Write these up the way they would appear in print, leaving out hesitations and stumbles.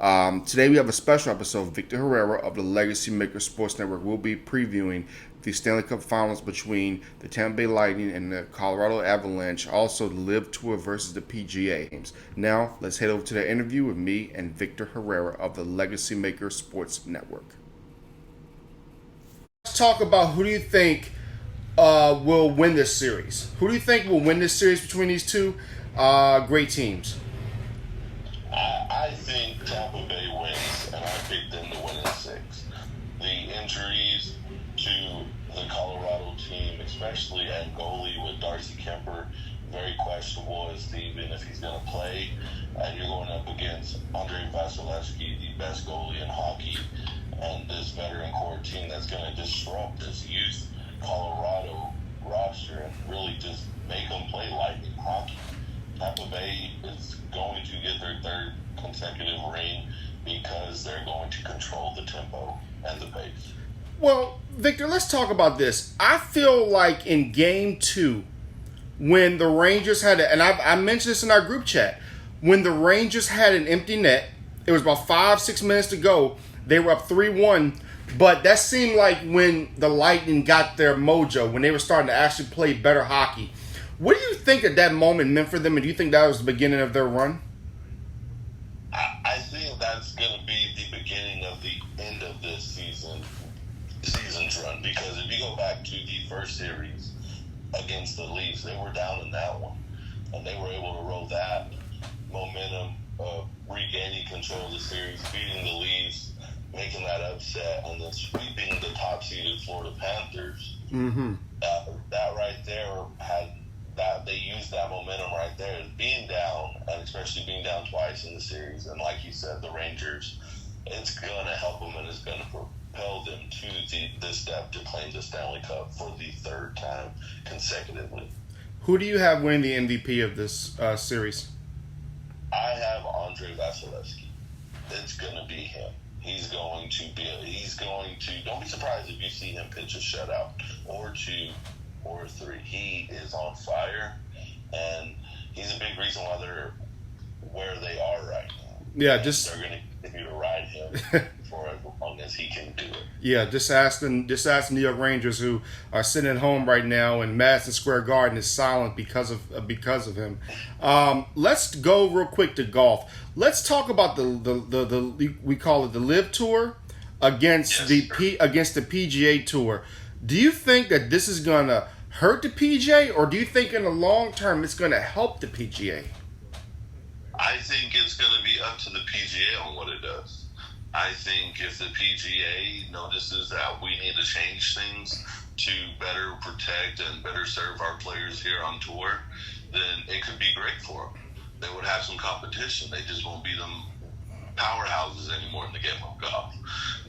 Today we have a special episode. Victor Herrera of the Legacy Maker Sports Network will be previewing the Stanley Cup Finals between the Tampa Bay Lightning and the Colorado Avalanche. Also, the Live Tour versus the PGA games. Now, let's head over to the interview with me and Victor Herrera of the Legacy Maker Sports Network. Let's talk about who do you think will win this series. Who do you think will win this series between these two great teams? I think Tampa Bay wins, and I picked them to win in 6. The injuries to the Colorado team, especially at goalie with Darcy Kemper, very questionable as to even if he's going to play. And you're going up against Andrei Vasilevsky, the best goalie in hockey, and this veteran core team that's going to disrupt this youth Colorado roster and really just make them play lightning hockey. Tampa Bay is going to get their 3rd consecutive ring because they're going to control the tempo and the pace. Well, Victor, let's talk about this. I feel like in Game 2, when the Rangers had and I mentioned this in our group chat, when the Rangers had an empty net, it was about 5-6 minutes to go. They were up 3-1, but that seemed like when the Lightning got their mojo, when they were starting to actually play better hockey. What do you think that moment meant for them, and do you think that was the beginning of their run? I think that's going to be the beginning of the end of this season's run, because if you go back to the first series against the Leafs, they were down in that one, and they were able to roll that momentum of regaining control of the series, beating the Leafs, making that upset, and then sweeping the top-seeded Florida Panthers. Mm-hmm. That right there had that they used that momentum right there, being down, and especially being down twice in the series. And like you said, the Rangers, it's going to help them and it's going to propel them to this step to claim the Stanley Cup for the 3rd time consecutively. Who do you have winning the MVP of this series? I have Andrei Vasilevsky. It's going to be him. Don't be surprised if you see him pitch a shutout or 2 or 3. He is on fire, and he's a big reason why they're where they are right now. Yeah, they're going to continue to ride him for as long as he can do it. Yeah, just ask the New York Rangers, who are sitting at home right now, and Madison Square Garden is silent because of him. Let's go real quick to golf. Let's talk about the we call it the Live Tour against the PGA Tour. Do you think that this is going to hurt the PGA, or do you think in the long term it's going to help the PGA? I think it's going to be up to the PGA on what it does. I think if the PGA notices that we need to change things to better protect and better serve our players here on tour, then it could be great for them. They would have some competition. They just won't be them powerhouses anymore in the game of golf.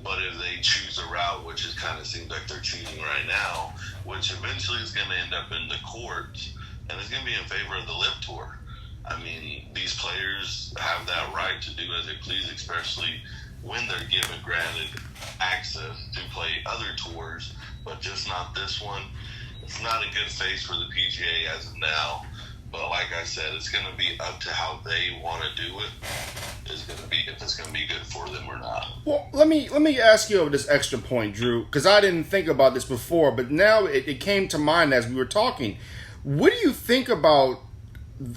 But if they choose a route, which it kind of seems like they're choosing right now, which eventually is going to end up in the courts, and it's going to be in favor of the Live Tour. I mean, these players have that right to do as they please, especially when they're given granted access to play other tours, but just not this one. It's not a good face for the PGA as of now. But like I said, it's going to be up to how they want to do it. It's going to be if it's going to be good for them or not. Well, let me ask you over this extra point, Drew, because I didn't think about this before, but now it came to mind as we were talking. What do you think about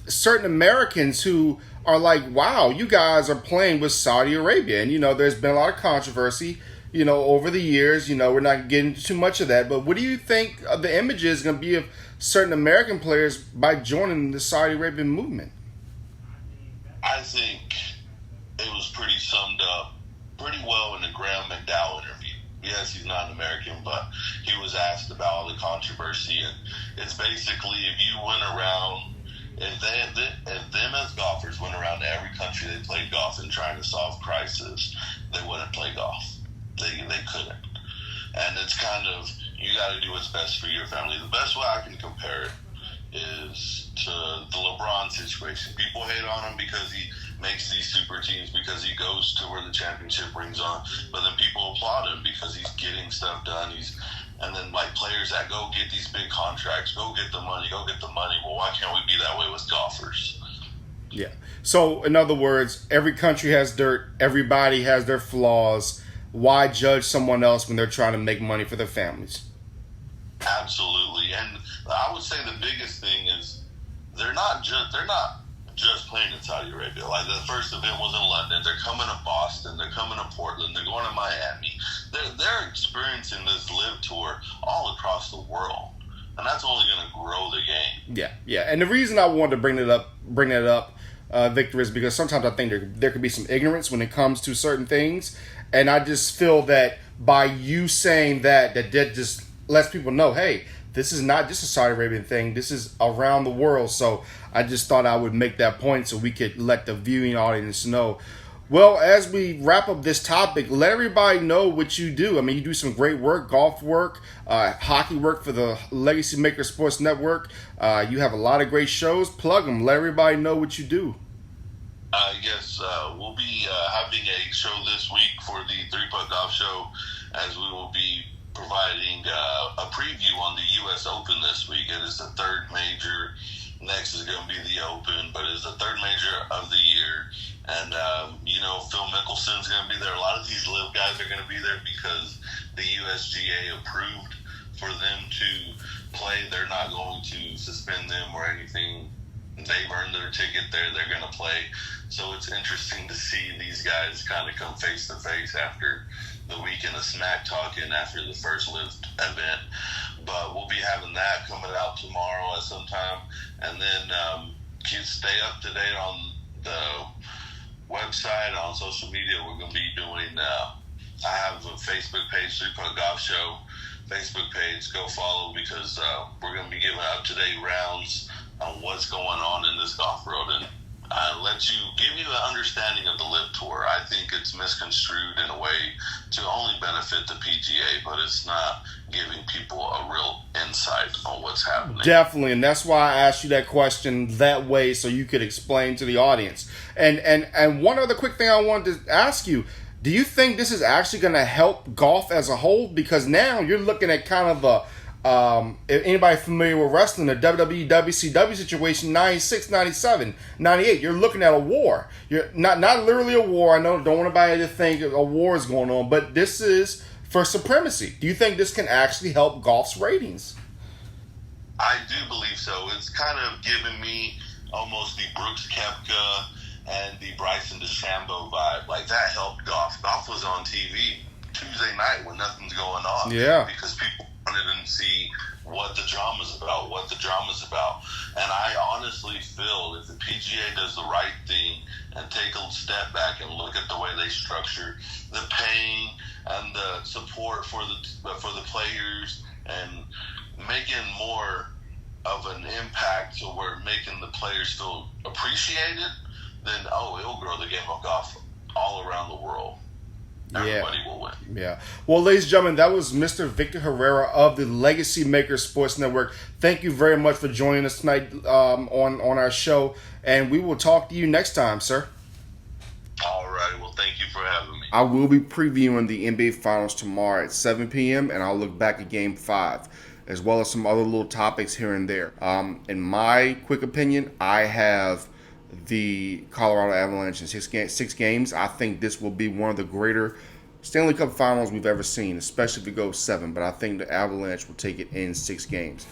certain Americans who are like, wow, you guys are playing with Saudi Arabia? And, there's been a lot of controversy, over the years. We're not getting into too much of that. But what do you think the image is going to be of certain American players by joining the Saudi Arabian movement? I think it was pretty summed up pretty well in the Graham McDowell interview. Yes, he's not an American, but he was asked about all the controversy. And it's basically, if you went around, if them as golfers went around to every country they played golf in trying to solve crisis, they wouldn't play golf. They couldn't. And it's kind of, you got to do what's best for your family. The best way I can compare it is to the LeBron situation. People hate on him because he makes these super teams, because he goes to where the championship rings on. But then people applaud him because he's getting stuff done. And then like players that go get these big contracts, go get the money. Well, why can't we be that way with golfers? Yeah. So, in other words, every country has dirt. Everybody has their flaws. Why judge someone else when they're trying to make money for their families? Absolutely, and I would say the biggest thing is they're not just playing in Saudi Arabia. Like the first event was in London. They're coming to Boston. They're coming to Portland. They're going to Miami. They're experiencing this live tour all across the world, and that's only going to grow the game. Yeah. And the reason I wanted to bring that up, Victor, is because sometimes I think there could be some ignorance when it comes to certain things, and I just feel that by you saying that just lets people know, hey, this is not just a Saudi Arabian thing. This is around the world. So I just thought I would make that point so we could let the viewing audience know. Well, as we wrap up this topic, let everybody know what you do. I mean, you do some great work, golf work, hockey work for the Legacy Maker Sports Network. You have a lot of great shows. Plug them. Let everybody know what you do. Yes, we'll be having a show this week for the 3-Putt Golf Show, as we will be providing a preview on the U.S. Open this week. It is the third major. Next is going to be the Open, but it's the third major of the year. And, Phil Mickelson's going to be there. A lot of these live guys are going to be there because the USGA approved for them to play. They're not going to suspend them or anything. They've earned their ticket there. They're going to play. So it's interesting to see these guys kind of come face to face after the weekend of smack talking after the first live event. But we'll be having that coming out tomorrow at some time. And then stay up to date on the website, on social media. We're going to be doing, I have a Facebook page, 3-Putt Golf Show Facebook page. Go follow, because we're going to be giving up-to-date rounds on what's going on in this golf world, and give you an understanding of the live tour. I think it's misconstrued in a way to only benefit the PGA, but it's not giving people a real insight on what's happening. Definitely, and that's why I asked you that question that way, so you could explain to the audience. And one other quick thing I wanted to ask you: do you think this is actually going to help golf as a whole? Because now you're looking at kind of a if anybody familiar with wrestling, the WWE WCW situation, 96, 97, 98, you're looking at a war. You're not literally a war. I don't want anybody to think a war is going on, but this is for supremacy. Do you think this can actually help golf's ratings? I do believe so. It's kind of giving me almost the Brooks Koepka and the Bryson DeChambeau vibe. Like, that helped golf. Golf was on TV Tuesday night when nothing's going on. Yeah. Because people wanted to see what the drama's about. And I honestly feel if the PGA does the right thing and take a step back and look at the way they structure the paying and the support for the players and making more of an impact to where making the players feel appreciated, then it'll grow the game of golf all around the world. Everybody will win. Yeah. Well, ladies and gentlemen, that was Mr. Victor Herrera of the Legacy Maker Sports Network. Thank you very much for joining us tonight on our show, and we will talk to you next time, sir. All right. Well, thank you for having me. I will be previewing the NBA Finals tomorrow at 7 p.m., and I'll look back at Game 5, as well as some other little topics here and there. In my quick opinion, I have the Colorado Avalanche in six games. I think this will be one of the greater Stanley Cup finals we've ever seen, especially if it goes 7. But I think the Avalanche will take it in 6 games.